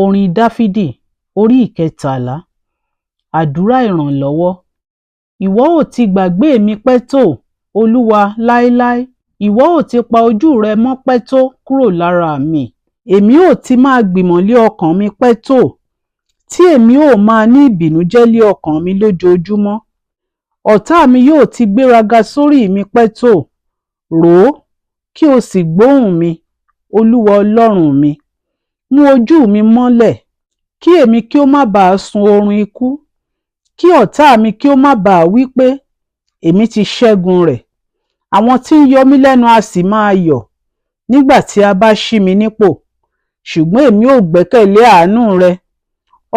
Orin Dáfídì orí ìkẹtàlá. Àdúrà ìrànlọ́wọ́. Ìwọ ò ti gbàgbé mi pẹ́ tó, Olúwa, láéláé. Ìwọ ò ti pa ojú rẹ mọ́ pẹ́ tó kúrò lára mi. Èmi ò ti máa gbìmọ̀ lé ọkàn mi pẹ́ tó, tí èmi ò máa ní ìbìnújẹ́ lé ọkàn mi lójoojúmọ́. Ọ̀tá mi yóò ti gbéraga sórí mi pẹ́ tó. Rò ó, kí o sì gbóhùn mi, Olúwa Ọlọ́run mi. Mú ojú mi mọ́lẹ̀, kí èmi kí ó má bàa sun oorun ikú, kí ọ̀tá mi kí ó má bàa wí pé, èmi ti ṣẹ́gun rẹ̀. Àwọn tí ń yọ mí lẹ́nu a sì máa yọ̀ nígbà tí a bá ṣí mi nípò. Ṣùgbọ́n èmi ò gbẹ́kẹ̀lé àánú rẹ,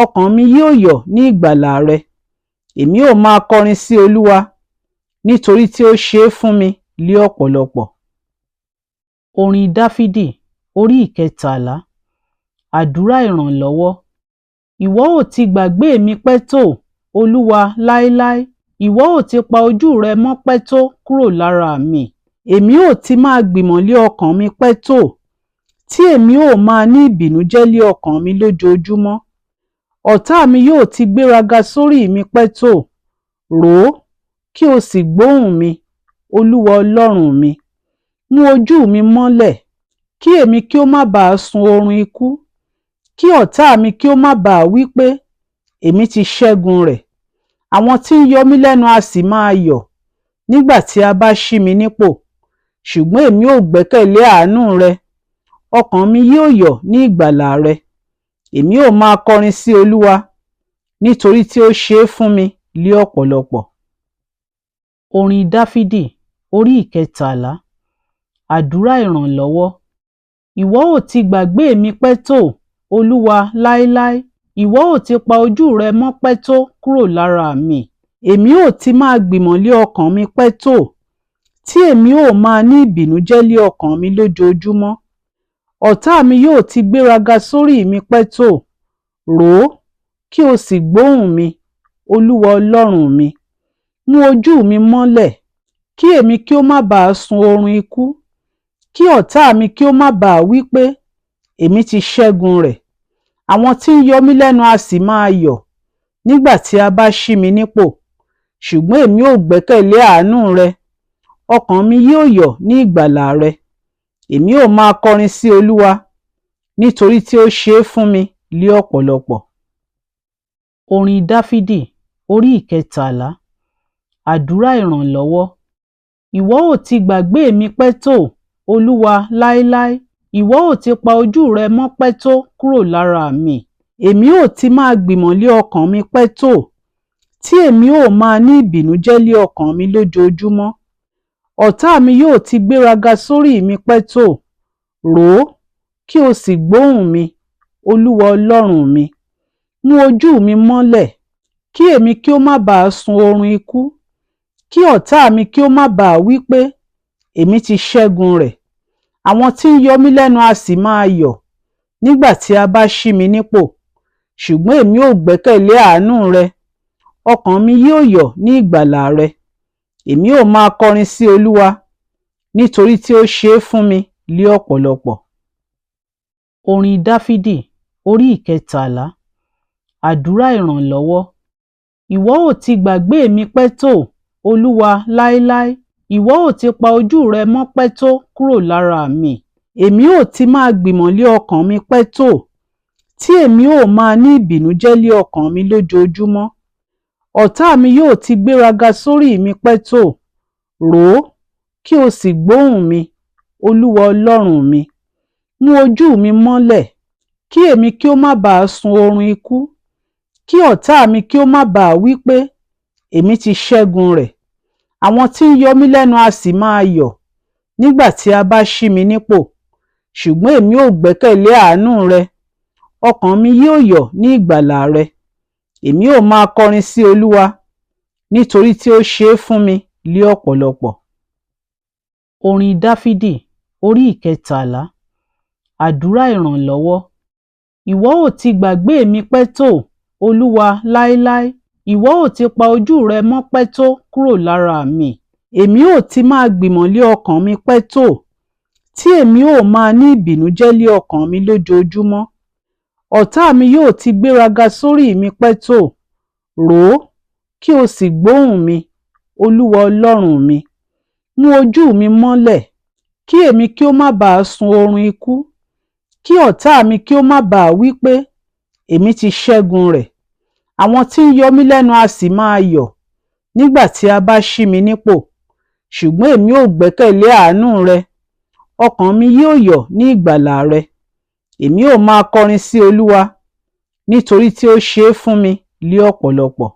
ọkàn mi yóò yọ̀ ní ìgbàlà rẹ. Èmi ò máa kọrin sí Olúwa, nítorí tí ó ṣe é fún mi lé ọ̀pọ̀lọpọ̀. Orin Dáfídì orí ìkẹtàlá. Àdúrà ìrànlọ́wọ́. Ìwọ ò ti gbàgbé mi pẹ́ tó, Olúwa, láéláé. Ìwọ ò ti pa ojú rẹ mọ́ pẹ́ tó kúrò lára mi. Èmi ò ti máa gbìmọ̀ lé ọkàn mi pẹ́ tó, tí èmi ò máa ní ìbìnújẹ́ lé ọkàn mi lójoojúmọ́. Ọ̀tá mi yóò ti gbéraga sórí mi pẹ́ tó. Rò ó, kí o sì gbóhùn mi, Olúwa Ọlọ́run mi. Mú ojú mi mọ́lẹ̀, kí èmi kí ó má bàa sun oorun ikú, kí ọ̀tá mi kí ó má bàa wí pé, èmi ti ṣẹ́gun rẹ̀. Àwọn tí ń yọ mí lẹ́nu a sì máa yọ̀ nígbà tí a bá ṣí mi nípò. Ṣùgbọ́n èmi ò gbẹ́kẹ̀lé àánú rẹ, ọkàn mi yóò yọ̀ ní ìgbàlà rẹ. Èmi ò máa kọrin sí Olúwa, nítorí tí ó ṣe é fún mi lé ọ̀pọ̀lọpọ̀. Orin Dáfídì orí ìkẹtàlá. Àdúrà ìrànlọ́wọ́. Ìwọ ò ti gbàgbé mi pẹ́ tó, Olúwa, láéláé. Ìwọ ò ti pa ojú rẹ mọ́ pẹ́ tó kúrò lára mi. Èmi ò ti máa gbìmọ̀ lé ọkàn mi pẹ́ tó, tí èmi ò máa ní ìbìnújẹ́ lé ọkàn mi lójoojúmọ́. Ọ̀tá mi yóò ti gbéraga sórí mi pẹ́ tó. Rò ó, kí o sì gbóhùn mi, Olúwa Ọlọ́run mi. Mú ojú mi mọ́lẹ̀, kí èmi kí ó má bàa sun oorun ikú, kí ọ̀tá mi kí ó má bàa wí pé, èmi ti ṣẹ́gun rẹ̀. Àwọn tí ń yọ mí lẹ́nu a sì máa yọ̀ nígbà tí a bá ṣí mi nípò. Ṣùgbọ́n èmi ò gbẹ́kẹ̀lé àánú rẹ, ọkàn mi yóò yọ̀ ní ìgbàlà rẹ. Èmi ò máa kọrin sí Olúwa, nítorí tí ó ṣe é fún mi lé ọ̀pọ̀lọpọ̀. Orin Dáfídì orí ìkẹtàlá. Àdúrà ìrànlọ́wọ́. Ìwọ ò ti gbàgbé mi pẹ́ tó, Olúwa, láéláé. Ìwọ ò ti pa ojú rẹ mọ́ pẹ́ tó kúrò lára mi. Èmi ò ti máa gbìmọ̀ lé ọkàn mi pẹ́ tó, tí èmi ò máa ní ìbìnújẹ́ lé ọkàn mi lójoojúmọ́. Ọ̀tá mi yóò ti gbéraga sórí mi pẹ́ tó. Rò ó, kí o sì gbóhùn mi, Olúwa Ọlọ́run mi. Mú ojú mi mọ́lẹ̀, kí èmi kí ó má bàa sun oorun ikú, kí ọ̀tá mi kí ó má bàa wí pé, èmi ti ṣẹ́gun rẹ̀. Àwọn tí ń yọ mí lẹ́nu a sì máa yọ̀ nígbà tí a bá ṣí mi nípò. Ṣùgbọ́n èmi ò gbẹ́kẹ̀lé àánú rẹ, ọkàn mi yóò yọ̀ ní ìgbàlà rẹ. Èmi ò máa kọrin sí Olúwa, nítorí tí ó ṣe é fún mi lé ọ̀pọ̀lọpọ̀. Orin Dáfídì orí ìkẹtàlá. Àdúrà ìrànlọ́wọ́. Ìwọ ò ti gbàgbé mi pẹ́ tó, Olúwa, láéláé. Ìwọ ò ti pa ojú rẹ mọ́ pẹ́ tó kúrò lára mi. Èmi ò ti máa gbìmọ̀ lé ọkàn mi pẹ́ tó, tí èmi ò máa ní ìbìnújẹ́ lé ọkàn mi lójoojúmọ́. Ọ̀tá mi yóò ti gbéraga sórí mi pẹ́ tó. Rò ó, kí o sì gbóhùn mi, Olúwa Ọlọ́run mi. Mú ojú mi mọ́lẹ̀, kí èmi kí ó má bàa sun oorun ikú, kí ọ̀tá mi kí ó má bàa wí pé, èmi ti ṣẹ́gun rẹ̀. Àwọn tí ń yọ mí lẹ́nu a sì máa yọ̀ nígbà tí a bá ṣí mi nípò. Ṣùgbọ́n èmi ò gbẹ́kẹ̀lé àánú rẹ, ọkàn mi yóò yọ̀ ní ìgbàlà rẹ. Èmi ò máa kọrin sí Olúwa, nítorí tí ó ṣe é fún mi lé ọ̀pọ̀lọpọ̀. Orin Dáfídì orí ìkẹtàlá. Àdúrà ìrànlọ́wọ́. Ìwọ ò ti gbàgbé mi pẹ́ tó, Olúwa, láéláé. Ìwọ ò ti pa ojú rẹ mọ́ pẹ́ tó kúrò lára mi. Èmi ò ti máa gbìmọ̀ lé ọkàn mi pẹ́ tó, tí èmi ò máa ní ìbìnújẹ́ lé ọkàn mi lójoojúmọ́. ọ̀tá mi yóò ti gbéraga sórí mi pẹ́ tó? Rò ó, kí o sì gbóhùn mi, Olúwa Ọlọ́run mi. Mú ojú mi mọ́lẹ̀, kí èmi kí ó má bàa sun oorun ikú, kí ọ̀tá mi kí ó má bàa wí pé, èmi ti ṣẹ́gun rẹ̀. Àwọn tí ń yọ mí lẹ́nu a sì máa yọ̀ nígbà tí a bá ṣí mi nípò. Ṣùgbọ́n èmi ò gbẹ́kẹ̀lé àánú rẹ, ọkàn mi yóò yọ̀ ní ìgbàlà rẹ. Èmi ò máa kọrin sí Olúwa, nítorí tí ó ṣe é fún mi ní ọ̀pọ̀lọpọ̀.